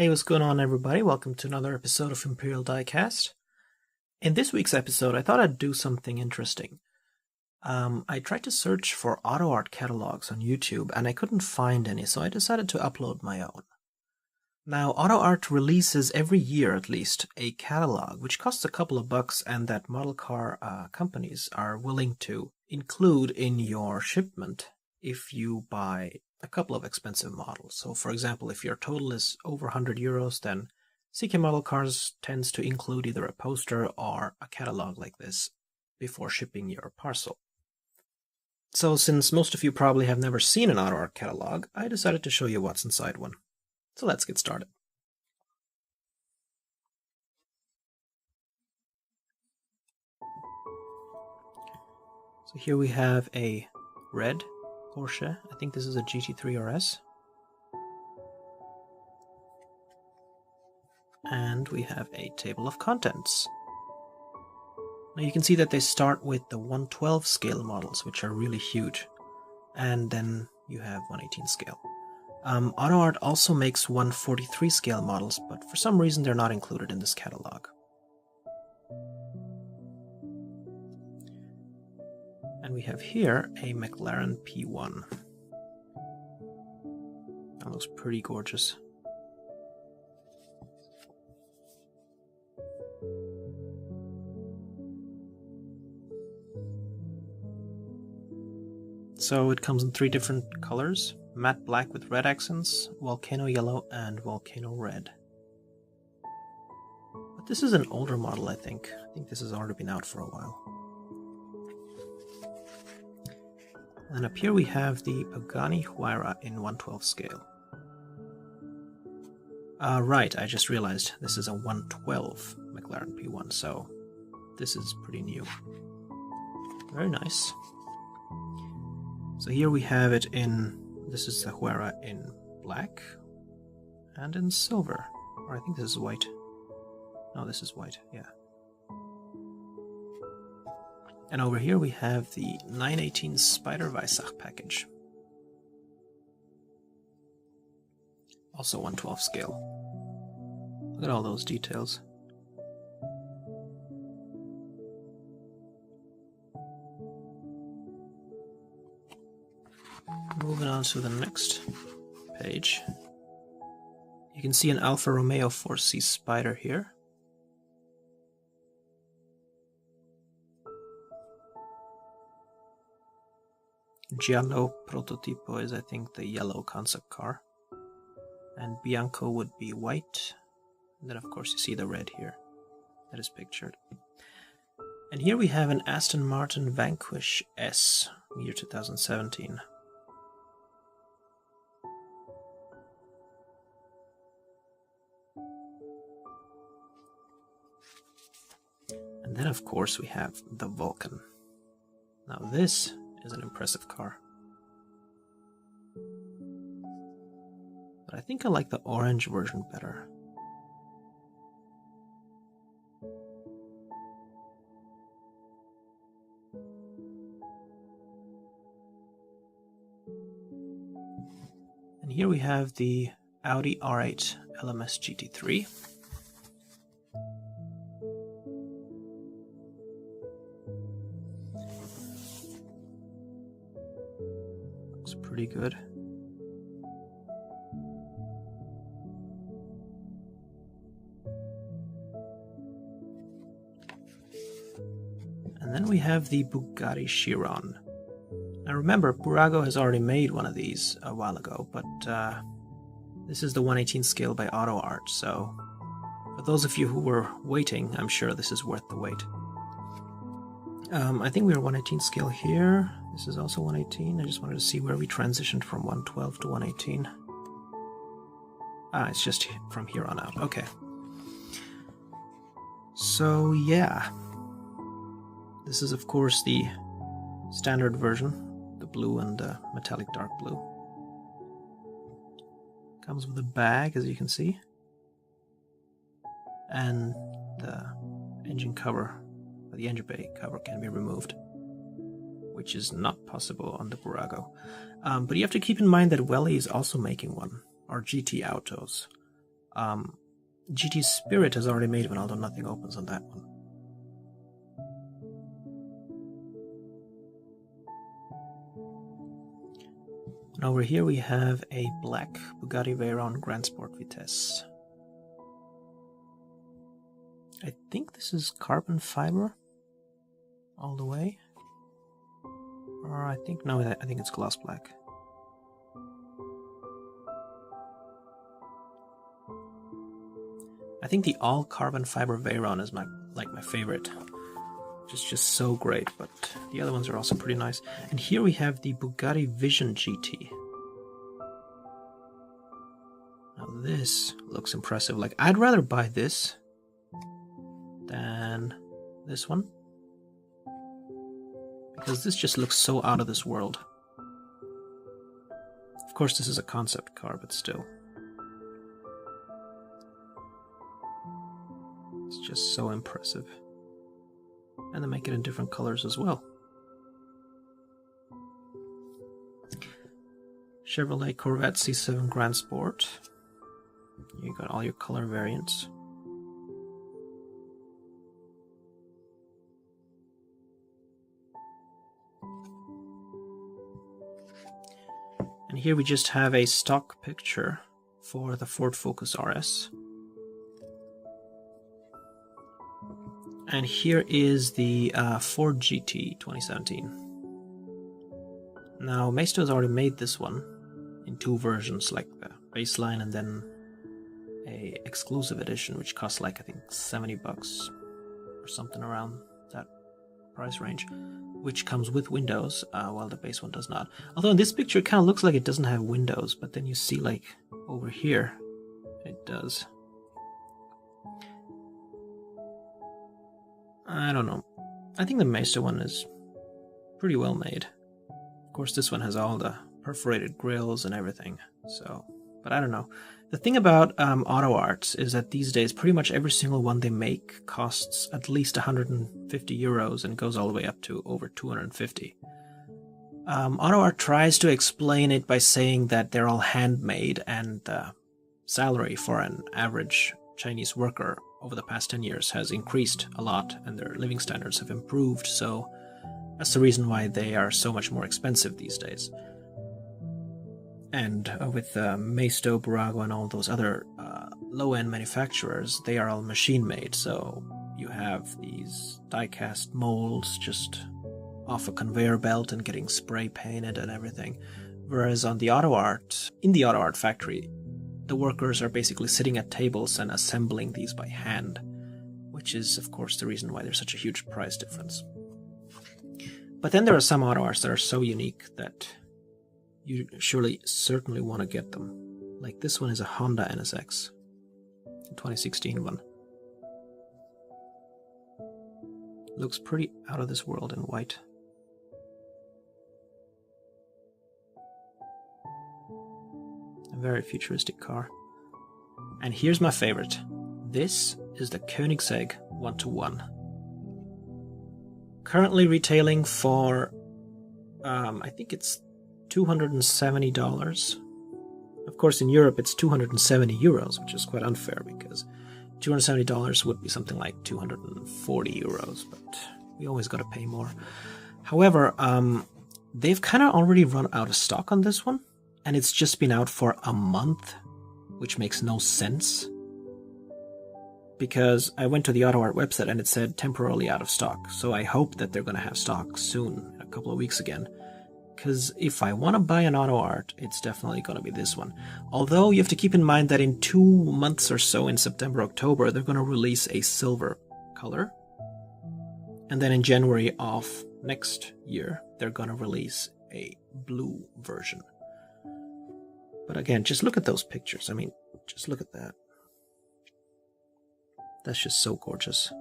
Hey, what's going on, everybody? Welcome to another episode of Imperial Diecast. In this week's episode, I thought I'd do something interesting. I tried to search for AUTOart catalogs on YouTube, and I couldn't find any, so I decided to upload my own. Now, AUTOart releases every year, at least, a catalog, which costs a couple of bucks, and that model car companies are willing to include in your shipment if you buy a couple of expensive models. So, for example, if your total is over 100 euros, then CK Model Cars tends to include either a poster or a catalog like this before shipping your parcel. So, since most of you probably have never seen an AUTOart catalog, I decided to show you what's inside one. So let's get started. So here we have a red Porsche. I think this is a GT3 RS. And we have a table of contents. Now you can see that they start with the 112 scale models, which are really huge. And then you have 118 scale. AUTOart also makes 143 scale models, but for some reason they're not included in this catalog. And we have here a McLaren P1. That looks pretty gorgeous. So it comes in 3 different colors: matte black with red accents, volcano yellow, and volcano red. But this is an older model, I think. I think this has already been out for a while. And up here we have the Pagani Huayra in 112 scale. Right, I just realized this is a 112 McLaren P1, so this is pretty new. Very nice. So here we have it in, this is the Huayra in black and in silver. Or I think this is white. No, this is white, yeah. And over here we have the 918 Spider Weissach package. Also 112 scale. Look at all those details. Moving on to the next page. You can see an Alfa Romeo 4C Spider here. Giallo Prototipo is, I think, the yellow concept car. And Bianco would be white. And then, of course, you see the red here that is pictured. And here we have an Aston Martin Vanquish S, year 2017. And then, of course, we have the Vulcan. Now this is an impressive car. But I think I like the orange version better. And here we have the Audi R8 LMS GT3. Looks pretty good. And then we have the Bugatti Chiron. Now remember, Burago has already made one of these a while ago, but this is the 118 scale by AUTOart, so for those of you who were waiting, I'm sure this is worth the wait. I think we are 118 scale here. This is also 118. I just wanted to see where we transitioned from 112 to 118. It's just from here on out. Okay. So yeah. This is, of course, the standard version, the blue and metallic dark blue. Comes with a bag, as you can see. And the engine cover, or the engine bay cover, can be removed, which is not possible on the Burago. But you have to keep in mind that Welly is also making one, or GT Autos. GT Spirit has already made one, although nothing opens on that one. And over here we have a black Bugatti Veyron Grand Sport Vitesse. I think this is carbon fiber all the way. Or I think it's gloss black. I think the all carbon fiber Veyron is my favorite. It's just so great, but the other ones are also pretty nice. And here we have the Bugatti Vision GT. Now this looks impressive. Like, I'd rather buy this than this one, because this just looks so out of this world. Of course, this is a concept car, but still. It's just so impressive. And they make it in different colors as well. Chevrolet Corvette C7 Grand Sport. You got all your color variants. And here we just have a stock picture for the Ford Focus RS. And here is the Ford GT 2017. Now, Maisto has already made this one in two versions, like the baseline and then a exclusive edition, which costs like, I think, $70 or something around that price range, which comes with windows, while the base one does not. Although in this picture it kind of looks like it doesn't have windows, but then you see, like, over here it does. I don't know. I think the Maisto one is pretty well made. Of course, this one has all the perforated grills and everything, so... But I don't know. The thing about AUTOart is that these days pretty much every single one they make costs at least 150 euros and goes all the way up to over 250. AUTOart tries to explain it by saying that they're all handmade, and the salary for an average Chinese worker over the past 10 years has increased a lot and their living standards have improved, so that's the reason why they are so much more expensive these days. And with Maisto, Burago, and all those other low-end manufacturers, they are all machine-made, so you have these die-cast molds just off a conveyor belt and getting spray-painted and everything. Whereas on the AUTOart, in the AUTOart factory, the workers are basically sitting at tables and assembling these by hand, which is, of course, the reason why there's such a huge price difference. But then there are some AUTOarts that are so unique that you certainly want to get them. Like this one is a Honda NSX, a 2016 one. Looks pretty out of this world in white. A very futuristic car. And here's my favorite. This is the Koenigsegg 1-to-1. Currently retailing for, I think it's $270. Of course, in Europe it's 270 euros, which is quite unfair because $270 would be something like 240 euros, but we always got to pay more. However, they've kind of already run out of stock on this one, and it's just been out for a month, which makes no sense. Because I went to the AUTOart website and it said temporarily out of stock, so I hope that they're going to have stock soon, in a couple of weeks again. Because if I want to buy an AUTOart, it's definitely going to be this one. Although you have to keep in mind that in 2 months or so, in September, October, they're going to release a silver color. And then in January of next year, they're going to release a blue version. But again, just look at those pictures. I mean, just look at that. That's just so gorgeous.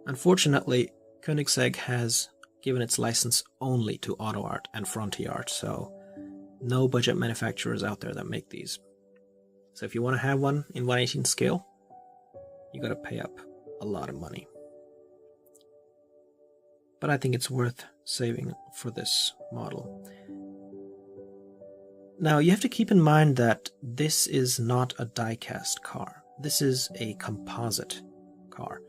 Unfortunately, Koenigsegg has given its license only to AUTOart and Frontiart, so no budget manufacturers out there that make these. So if you want to have one in 1/18 scale, you got to pay up a lot of money. But I think it's worth saving for this model. Now, you have to keep in mind that this is not a die-cast car. This is a composite car.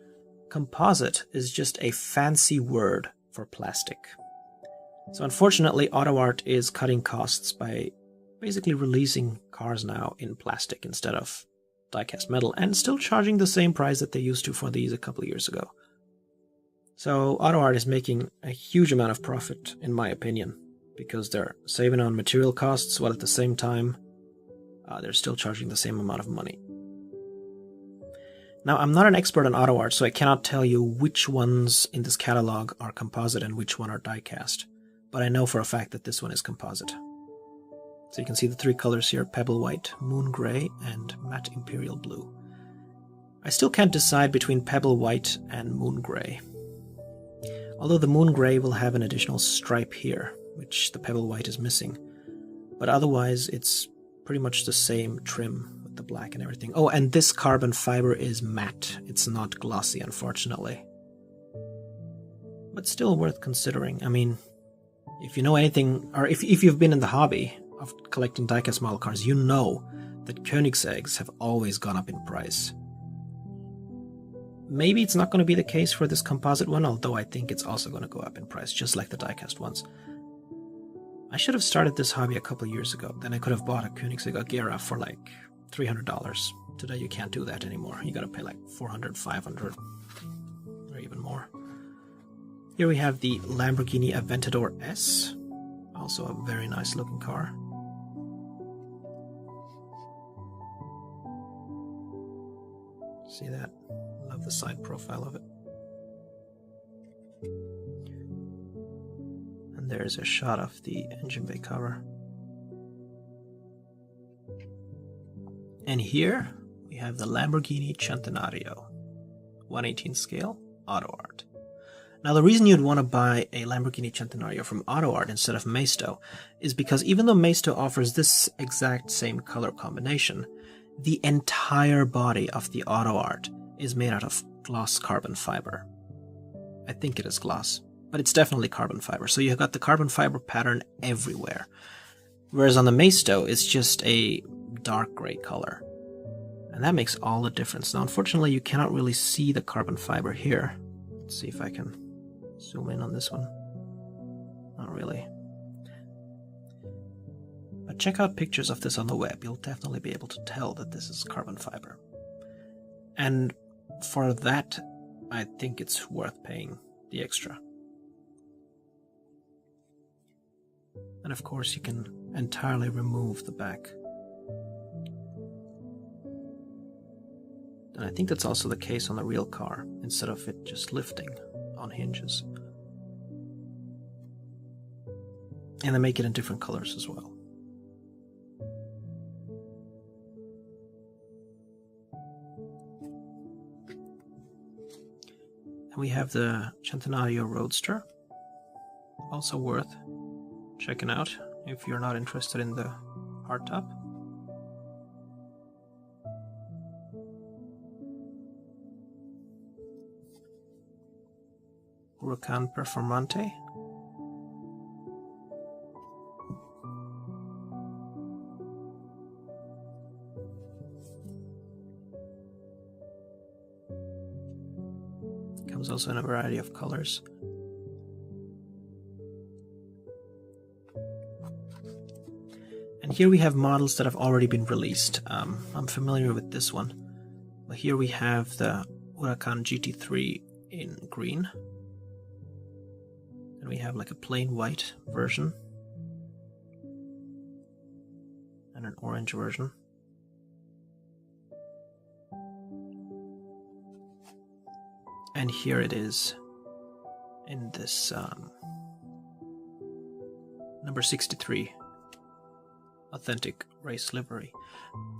Composite is just a fancy word for plastic. So unfortunately, AUTOart is cutting costs by basically releasing cars now in plastic instead of die-cast metal, and still charging the same price that they used to for these a couple of years ago. So AUTOart is making a huge amount of profit, in my opinion, because they're saving on material costs while at the same time they're still charging the same amount of money. Now, I'm not an expert on AUTOart, so I cannot tell you which ones in this catalog are composite and which one are die-cast, but I know for a fact that this one is composite. So you can see the three colors here: Pebble White, Moon Gray, and Matte Imperial Blue. I still can't decide between Pebble White and Moon Gray, although the Moon Gray will have an additional stripe here, which the Pebble White is missing. But otherwise, it's pretty much the same trim with the black and everything. Oh, and this carbon fiber is matte. It's not glossy, unfortunately. But still worth considering. I mean, if you know anything, or if you've been in the hobby of collecting die-cast model cars, you know that Koenigsegg's have always gone up in price. Maybe it's not going to be the case for this composite one, although I think it's also going to go up in price, just like the die-cast ones. I should have started this hobby a couple years ago. Then I could have bought a Koenigsegg Agera for like $300. Today you can't do that anymore. You gotta pay like $400, $500, or even more. Here we have the Lamborghini Aventador S. Also a very nice looking car. See that? Love the side profile of it. And there's a shot of the engine bay cover. And here we have the Lamborghini Centenario, 1/18 scale, AUTOart. Now the reason you'd want to buy a Lamborghini Centenario from AUTOart instead of Maisto is because even though Maisto offers this exact same color combination, the entire body of the AUTOart is made out of gloss carbon fiber. I think it is gloss, but it's definitely carbon fiber. So you've got the carbon fiber pattern everywhere. Whereas on the Maisto, it's just a dark gray color. And that makes all the difference. Now, unfortunately, you cannot really see the carbon fiber here. Let's see if I can zoom in on this one. Not really. But check out pictures of this on the web. You'll definitely be able to tell that this is carbon fiber. And for that, I think it's worth paying the extra. And of course, you can entirely remove the back. And I think that's also the case on the real car, instead of it just lifting on hinges. And they make it in different colors as well. And we have the Centenario Roadster, also worth checking out if you're not interested in the hardtop. Huracan Performante. Comes also in a variety of colors. And here we have models that have already been released. I'm familiar with this one. But here we have the Huracan GT3 in green. And we have like a plain white version. And an orange version. And here it is in this number 63 authentic race livery.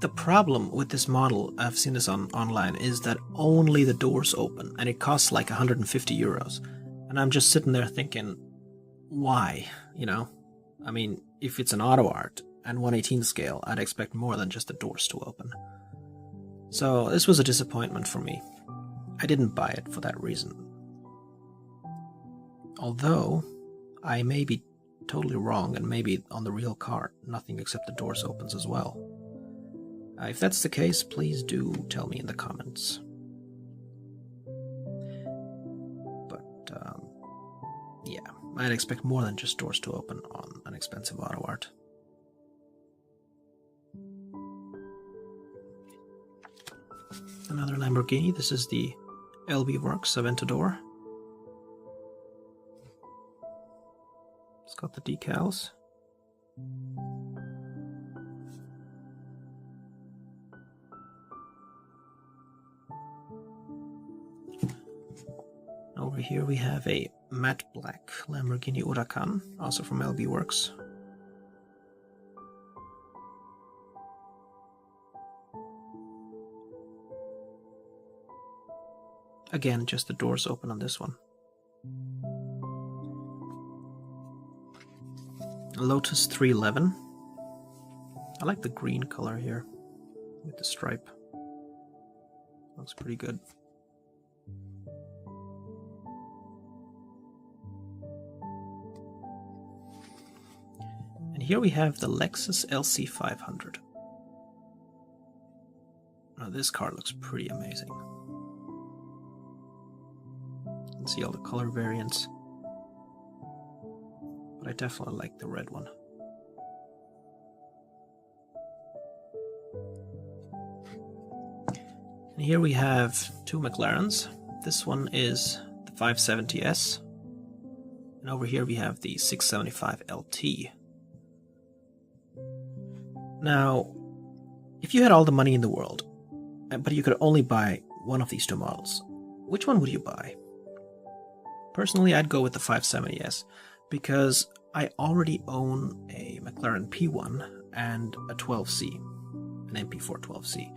The problem with this model, I've seen this online, is that only the doors open and it costs like 150 euros. And I'm just sitting there thinking, why? You know, I mean, if it's an AUTOart and 1/18 scale, I'd expect more than just the doors to open. So this was a disappointment for me. I didn't buy it for that reason. Although I may be totally wrong, and maybe on the real car, nothing except the doors opens as well. If that's the case, please do tell me in the comments. But yeah, I'd expect more than just doors to open on an expensive auto art. Another Lamborghini. This is the LB Works Aventador. It's got the decals. Over here we have a matte black Lamborghini Huracan, also from LB Works. Again, just the doors open on this one. Lotus 311. I like the green color here with the stripe. Looks pretty good. And here we have the Lexus LC500. Now this car looks pretty amazing. You can see all the color variants. But I definitely like the red one. And here we have two McLarens. This one is the 570S. And over here we have the 675 LT. Now, if you had all the money in the world, but you could only buy one of these two models, which one would you buy? Personally, I'd go with the 570S because I already own a McLaren P1 and a 12C, an MP4 12C.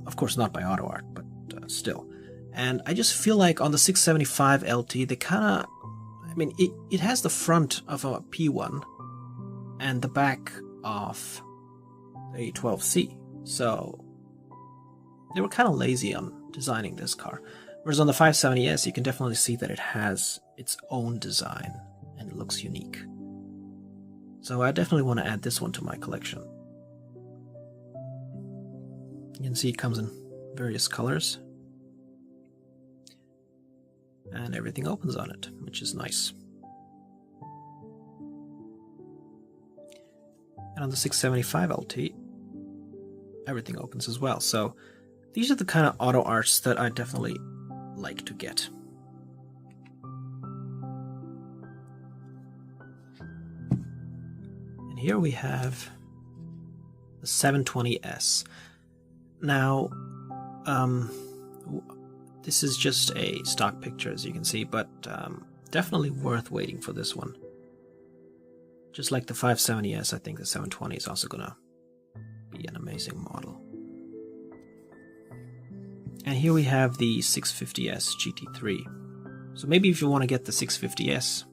Of course, not by AUTOart, but still. And I just feel like on the 675 LT, they kind of, I mean, it has the front of a P1 and the back of a 12C. So they were kind of lazy on designing this car. Whereas on the 570S, you can definitely see that it has its own design and it looks unique. So I definitely want to add this one to my collection. You can see it comes in various colors. And everything opens on it, which is nice. And on the 675 LT, everything opens as well. So these are the kind of auto arts that I definitely like to get. And here we have the 720S. Now, this is just a stock picture, as you can see, but definitely worth waiting for this one. Just like the 570S, I think the 720 is also gonna be an amazing model. And here we have the 650S GT3. So maybe if you want to get the 650S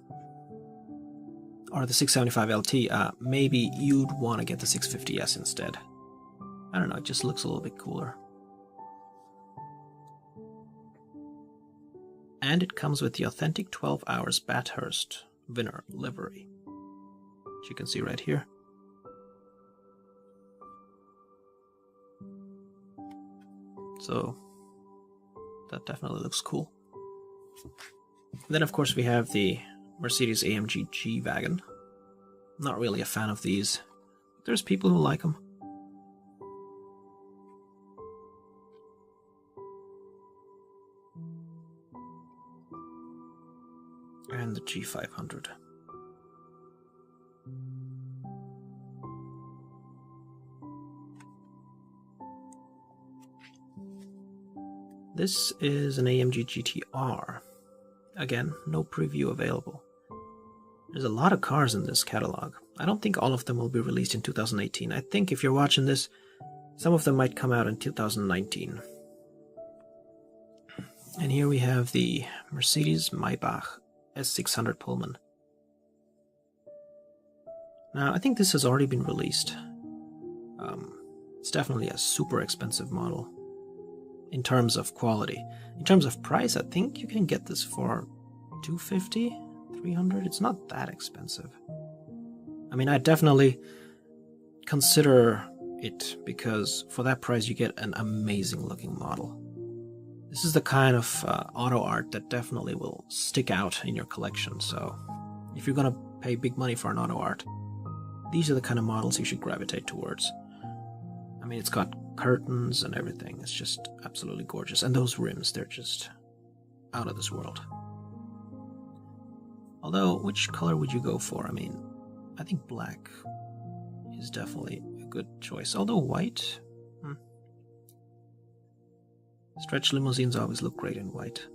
or the 675 LT, maybe you'd want to get the 650S instead. I don't know, it just looks a little bit cooler. And it comes with the authentic 12 hours Bathurst Winner livery, which you can see right here. So that definitely looks cool. Then of course we have the Mercedes AMG G-Wagon. Not really a fan of these. There's people who like them. And the G500. This is an AMG GTR. Again, no preview available. There's a lot of cars in this catalog. I don't think all of them will be released in 2018. I think if you're watching this, some of them might come out in 2019. And here we have the Mercedes Maybach S600 Pullman. Now, I think this has already been released. It's definitely a super expensive model in terms of quality. In terms of price, I think you can get this for $250, $300. It's not that expensive. I mean, I definitely consider it because for that price you get an amazing looking model. This is the kind of auto art that definitely will stick out in your collection. So if you're gonna pay big money for an auto art, these are the kind of models you should gravitate towards. I mean, it's got curtains and everything. It's just absolutely gorgeous. And those rims, they're just out of this world. Although, which color would you go for? I mean, I think black is definitely a good choice. Although white... Stretch limousines always look great in white.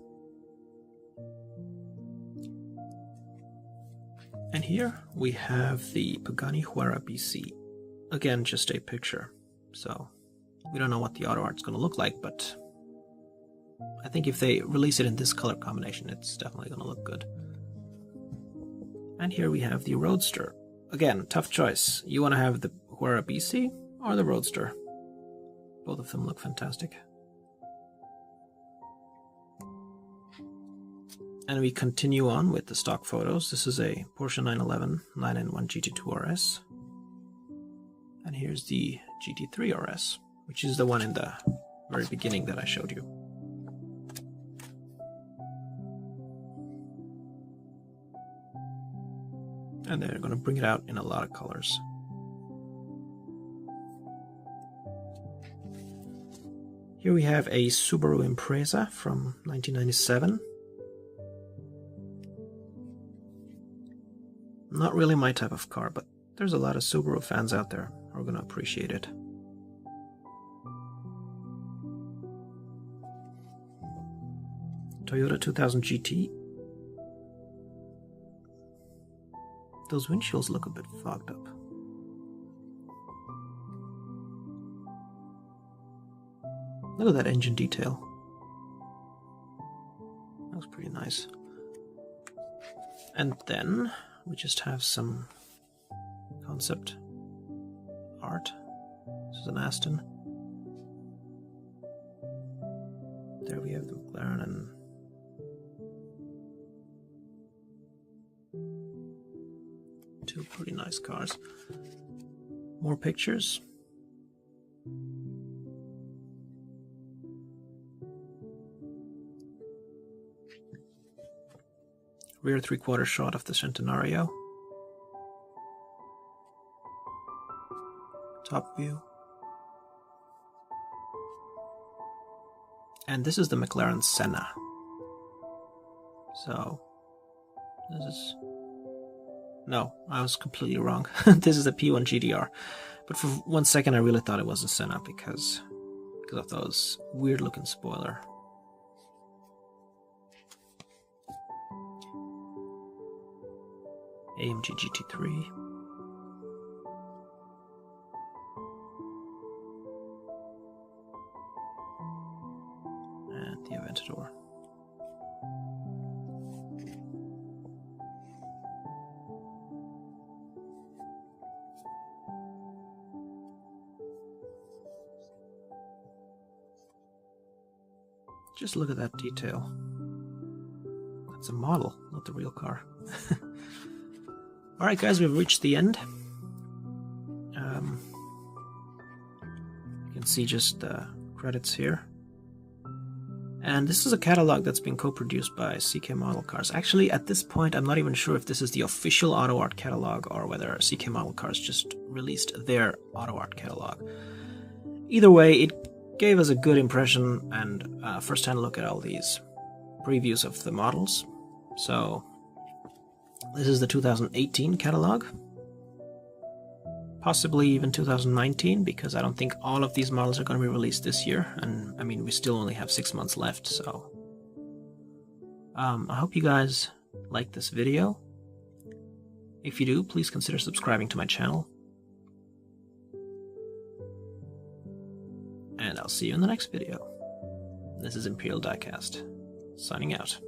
And here we have the Pagani Huayra BC. Again, just a picture. So we don't know what the auto art's going to look like, but I think if they release it in this color combination, it's definitely going to look good. And here we have the Roadster. Again, tough choice. You want to have the Huayra BC or the Roadster. Both of them look fantastic. And we continue on with the stock photos. This is a Porsche 911 991 GT2 RS. And here's the GT3 RS, which is the one in the very beginning that I showed you. And they're going to bring it out in a lot of colors. Here we have a Subaru Impreza from 1997. Not really my type of car, but there's a lot of Subaru fans out there who are going to appreciate it. Toyota 2000 GT. Those windshields look a bit fogged up. Look at that engine detail. That was pretty nice. And then we just have some concept art. This is an Aston. There we have the McLaren and two pretty nice cars. More pictures. Rear 3/4 shot of the Centenario. Top view. And this is the McLaren Senna. So, this is... No, I was completely wrong. This is a P1 GDR. But for one second I really thought it was a Senna because of those weird looking spoiler. AMG GT3. And the Aventador. Just look at that detail. That's a model, not the real car. Alright guys, we've reached the end. You can see just the credits here. And this is a catalog that's been co-produced by CK Model Cars. Actually, at this point, I'm not even sure if this is the official AUTOart catalog or whether CK Model Cars just released their AUTOart catalog. Either way, it gave us a good impression and first-hand look at all these previews of the models. So this is the 2018 catalog, possibly even 2019, because I don't think all of these models are going to be released this year, and I mean we still only have 6 months left. So I hope you guys like this video. If you do, please consider subscribing to my channel. And I'll see you in the next video. This is Imperial Diecast, signing out.